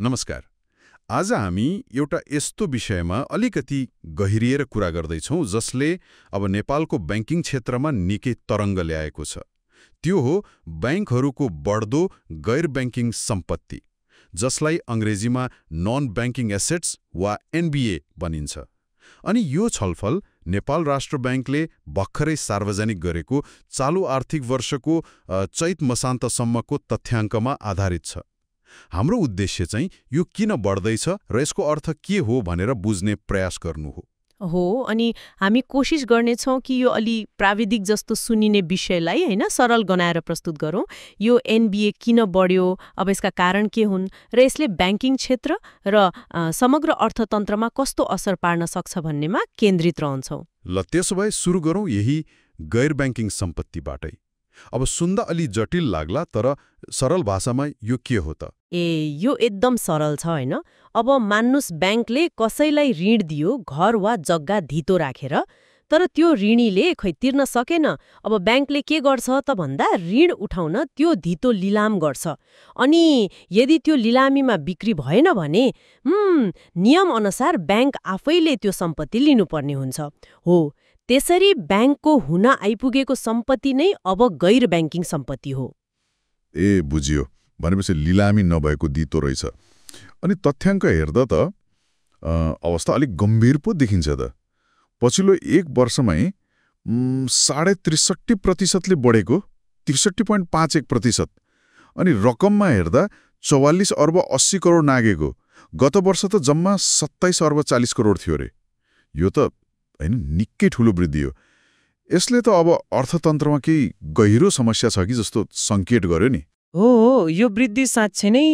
नमस्कार। आज हामी एउटा यस्तो विषयमा अलिकति गहिरिएर कुरा गर्दैछौँ जसले अब नेपालको बैंकिङ क्षेत्रमा निकै तरङ्ग ल्याएको छ। त्यो हो बैंकहरूको बढ्दो गैर बैंकिङ सम्पत्ति, जसलाई अङ्ग्रेजीमा नन बैंकिङ एसेट्स वा एनबिए भनिन्छ। अनि यो छलफल नेपाल राष्ट्र बैंकले भर्खरै सार्वजनिक गरेको चालु आर्थिक वर्षको चैत मसान्तसम्मको तथ्याङ्कमा आधारित छ। हाम्रो उद्देश्य चाहिँ यो किन बढ्दैछ र यसको अर्थ के हो भनेर बुझ्ने प्रयास गर्नु हो। अनि हामी कोसिस गर्नेछौँ कि यो अलि प्राविधिक जस्तो सुनिने विषयलाई हैन सरल बनाएर प्रस्तुत गरौँ। यो एनबिए किन बढ्यो, अब यसका कारण के हुन् र यसले बैंकिङ क्षेत्र र समग्र अर्थतन्त्रमा कस्तो असर पार्न सक्छ भन्नेमा केन्द्रित रहन्छौँ। ल त्यसो भए सुरु गरौँ यही गैर बैंकिङ सम्पत्तिबाटै। अब सुन्दा अलि जटिल लाग्ला, तर सरल भाषामा यो के हो त? यो एकदम सरल छ हैन। अब मान्नुस् बैंकले कसैलाई ऋण दियो घर वा जग्गा धितो राखेर, तर त्यो ऋणीले खै तिर्न सकेन। अब बैंकले के गर्छ त भन्दा ऋण उठाउन त्यो धितो लिलाम गर्छ। अनि यदि त्यो लिलामीमा बिक्री भएन भने नियम अनुसार बैंक आफैले त्यो सम्पत्ति लिनुपर्ने हुन्छ। हो, त्यसरी बैंकको हुन आइपुगेको सम्पत्ति नै अब गैर बैंकिङ सम्पत्ति हो। ए बुझियो, भनेपछि लिलामी नभएको दितो रहेछ। अनि तथ्याङ्क हेर्दा त अवस्था अलिक गम्भीर पो देखिन्छ त। पछिल्लो एक वर्षमै 63.5% बढेको, 63.51%। अनि रकममा हेर्दा 44 अर्ब 80 करोड नागेको। गत वर्ष त जम्मा 27 अर्ब 40 करोड थियो रे। यो त हैन निकै ठुलो वृद्धि हो। यसले त अब अर्थतन्त्रमा केही गहिरो समस्या छ कि जस्तो सङ्केत गर्यो नि। हो, यो वृद्धि साँच्चै नै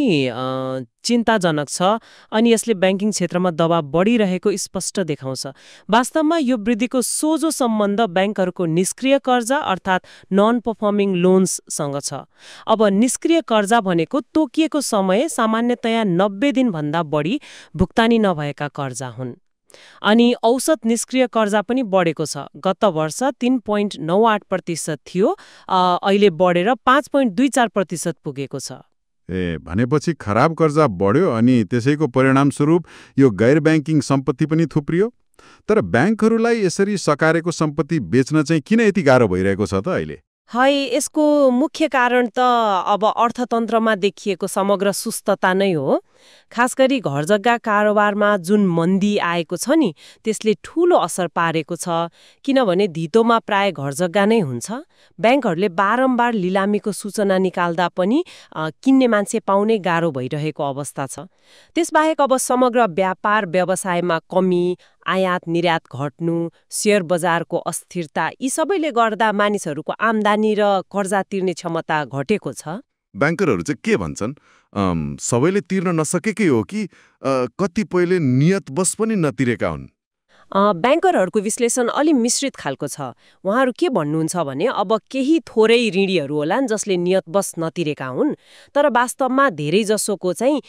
चिन्ताजनक छ। अनि यसले बैंकिङ क्षेत्रमा दबाव बढिरहेको स्पष्ट देखाउँछ। वास्तवमा यो वृद्धिको सोझो सम्बन्ध बैंकहरूको निष्क्रिय कर्जा अर्थात् नन परफर्मिङ लोन्ससँग छ। अब निष्क्रिय कर्जा भनेको तोकिएको समय सामान्यतया 90 दिनभन्दा बढी भुक्तानी नभएका कर्जा हुन्। अनि औसत निष्क्रिय कर्जा पनि बढेको छ। गत वर्ष 3.98% थियो, अहिले बढेर 5.24% पुगेको छ। ए भनेपछि खराब कर्जा बढ्यो अनि त्यसैको परिणामस्वरूप यो गैर बैंकिङ सम्पत्ति पनि थुप्रियो। तर बैंकहरूलाई यसरी सकारेको सम्पत्ति बेच्न चाहिँ किन यति गाह्रो भइरहेको छ त अहिले? यसको मुख्य कारण त अब अर्थतन्त्रमा देखिएको समग्र सुस्तता नै हो। खास गरी घरजग्गा कारोबारमा जुन मन्दी आएको छ नि, त्यसले ठूलो असर पारेको छ। किनभने धितोमा प्राय घरजग्गा नै हुन्छ। बैंकहरूले बारम्बार लिलामीको सूचना निकाल्दा पनि किन्ने मान्छे पाउनै गाह्रो भइरहेको अवस्था छ। त्यसबाहेक अब समग्र व्यापार व्यवसायमा कमी, आयात निर्यात घट्नु, शेयर बजारको अस्थिरता, यी सबैले गर्दा मानिसहरूको आम्दानी र कर्जा तिर्ने क्षमता घटेको छ। ब्याङ्करहरू चाहिँ के भन्छन्? सबैले तिर्न नसकेकै हो कि कतिपयले नियतवश पनि नतिरेका हुन्? ब्याङ्करहरूको विश्लेषण अलि मिश्रित खालको छ। उहाँहरू के भन्नुहुन्छ भने अब केही थोरै ऋणीहरू होलान् जसले नियतवश नतिरेका हुन्, तर वास्तवमा धेरै जसोको चाहिँ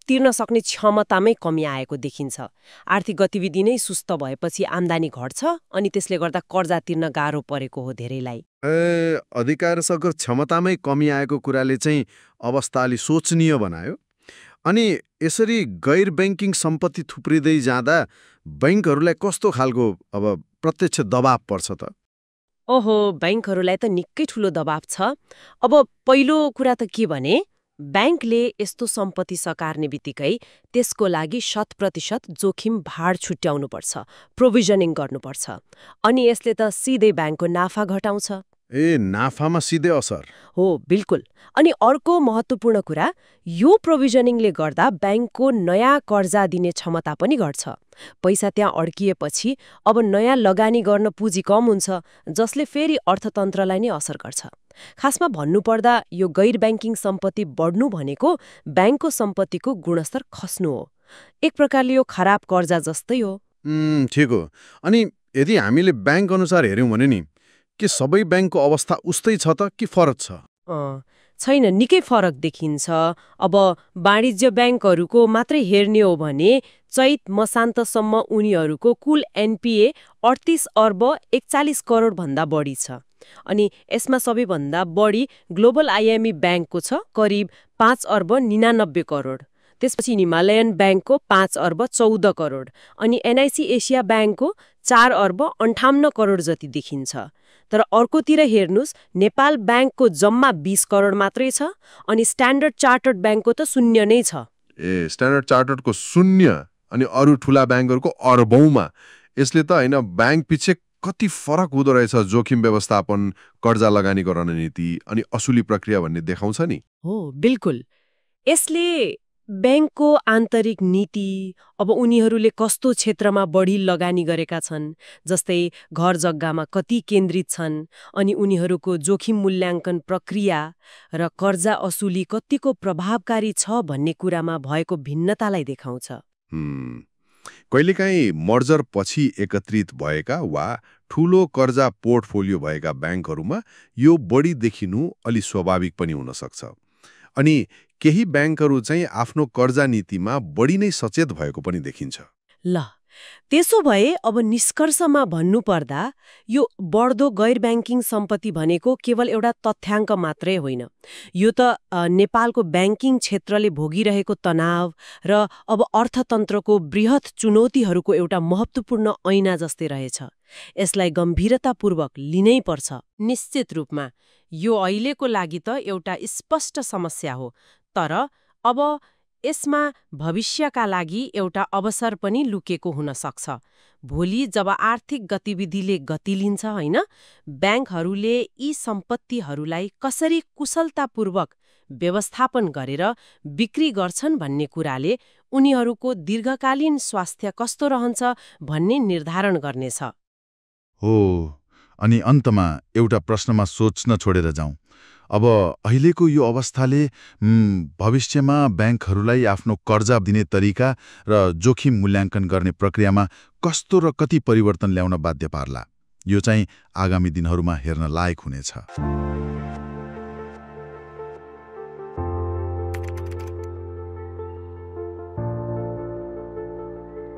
तिर्न सक्ने क्षमतामै कमी आएको देखिन्छ। आर्थिक गतिविधि नै सुस्त भएपछि आम्दानी घट्छ अनि त्यसले गर्दा कर्जा तिर्न गाह्रो परेको हो धेरैलाई। अधिकारसँग क्षमतामै कमी आएको कुराले चाहिँ अवस्था अलि सोचनीय बनायो। अनि यसरी गैर बैंकिङ सम्पत्ति थुप्रिँदै जाँदा बैंकहरूलाई कस्तो खालको अब प्रत्यक्ष दबाव पर्छ त? ओहो, बैंकहरूलाई त निकै ठुलो दबाव छ। अब पहिलो कुरा त के भने, बैंकले यस्तो सम्पत्ति सकार्ने बित्तिकै त्यसको लागि 100% जोखिम भार छुट्याउनुपर्छ, प्रोभिजनिङ गर्नुपर्छ। अनि यसले त सिधै बैंकको नाफा घटाउँछ। नाफामा सिधै असर हो, बिल्कुल। अनि अर्को महत्त्वपूर्ण कुरा, यो प्रोभिजनिङले गर्दा बैंकको नयाँ कर्जा दिने क्षमता पनि घट्छ। पैसा त्यहाँ अड्किएपछि अब नयाँ लगानी गर्न पुँजी कम हुन्छ, जसले फेरि अर्थतन्त्रलाई नै असर गर्छ। खासमा भन्नुपर्दा यो गैर बैंकिङ सम्पत्ति बढ्नु भनेको बैंकको सम्पत्तिको गुणस्तर खस्नु हो। एक प्रकारले यो खराब कर्जा जस्तै हो। ठिक हो। अनि यदि हामीले बैंक अनुसार हेर्यौँ भने नि, के सबै बैंकको अवस्था उस्तै छ त कि फरक छ? छैन, निकै फरक देखिन्छ। अब वाणिज्य बैंकहरूको मात्रै हेर्ने हो भने चैत मसान्तसम्म उनीहरूको कुल एनपिए 38 अर्ब 41 करोड भन्दा बढी छ। अनि यसमा सबैभन्दा बढी ग्लोबल आइएमई बैंकको छ, करिब 5 अर्ब 99 करोड। त्यसपछि हिमालयन ब्याङ्कको 5 अर्ब 14 करोड अनि एनआइसी एसिया ब्याङ्कको 4 अर्ब 58 करोड जति देखिन्छ। तर अर्कोतिर हेर्नुस्, नेपाल ब्याङ्कको जम्मा 20 करोड मात्रै छ अनि स्ट्यान्डर्ड चार्टर्ड ब्याङ्कको त 0 नै छ। स्ट्यान्डर्ड चार्टर्डको 0 अनि अरू ठुला ब्याङ्कहरूको अर्बौंमा। यसले त होइन ब्याङ्क पछि कति फरक हुँदो रहेछ जोखिम व्यवस्थापन, कर्जा लगानीको रणनीति अनि असुली प्रक्रिया भन्ने देखाउँछ नि। हो, बिल्कुल। यसले ब्याङ्कको आन्तरिक नीति, अब उनीहरूले कस्तो क्षेत्रमा बढी लगानी गरेका छन्, जस्तै घर जग्गामा कति केन्द्रित छन्, अनि उनीहरूको जोखिम मूल्याङ्कन प्रक्रिया र कर्जा असुली कतिको प्रभावकारी छ भन्ने कुरामा भएको भिन्नतालाई देखाउँछ। कहिलेकाहीँ मर्जर पछि एकत्रित भएका वा ठूलो कर्जा पोर्टफोलियो भएका ब्याङ्कहरूमा यो बढी देखिनु अलि स्वाभाविक पनि हुन सक्छ। अनि केही ब्याङ्कहरू चाहिँ आफ्नो कर्जा नीतिमा बढी नै सचेत भएको पनि देखिन्छ। ल, त्यसो भए अब निष्कर्षमा भन्नुपर्दा यो बढ्दो गैर ब्याङ्किङ सम्पत्ति भनेको केवल एउटा तथ्याङ्क मात्रै होइन। यो त नेपालको ब्याङ्किङ क्षेत्रले भोगिरहेको तनाव र अब अर्थतन्त्रको बृहत चुनौतीहरूको एउटा महत्त्वपूर्ण ऐना जस्तै रहेछ। यसलाई गम्भीरतापूर्वक लिनै पर्छ। निश्चित रूपमा यो अहिलेको लागि त एउटा स्पष्ट समस्या हो, तर अब यसमा भविष्यका लागि एउटा अवसर पनि लुकेको हुन सक्छ। भोलि जब आर्थिक गतिविधिले गति लिन्छ, होइन, ब्याङ्कहरूले यी सम्पत्तिहरूलाई कसरी कुशलतापूर्वक व्यवस्थापन गरेर बिक्री गर्छन् भन्ने कुराले उनीहरूको दीर्घकालीन स्वास्थ्य कस्तो रहन्छ भन्ने निर्धारण गर्नेछ। हो, अनि अन्तमा एउटा प्रश्नमा सोच्न छोडेर जाउँ। अब अहिलेको यो अवस्थाले भविष्यमा ब्याङ्कहरूलाई आफ्नो कर्जा दिने तरिका र जोखिम मूल्याङ्कन गर्ने प्रक्रियामा कस्तो र कति परिवर्तन ल्याउन बाध्य पार्ला? यो चाहिँ आगामी दिनहरूमा हेर्न लायक हुनेछ।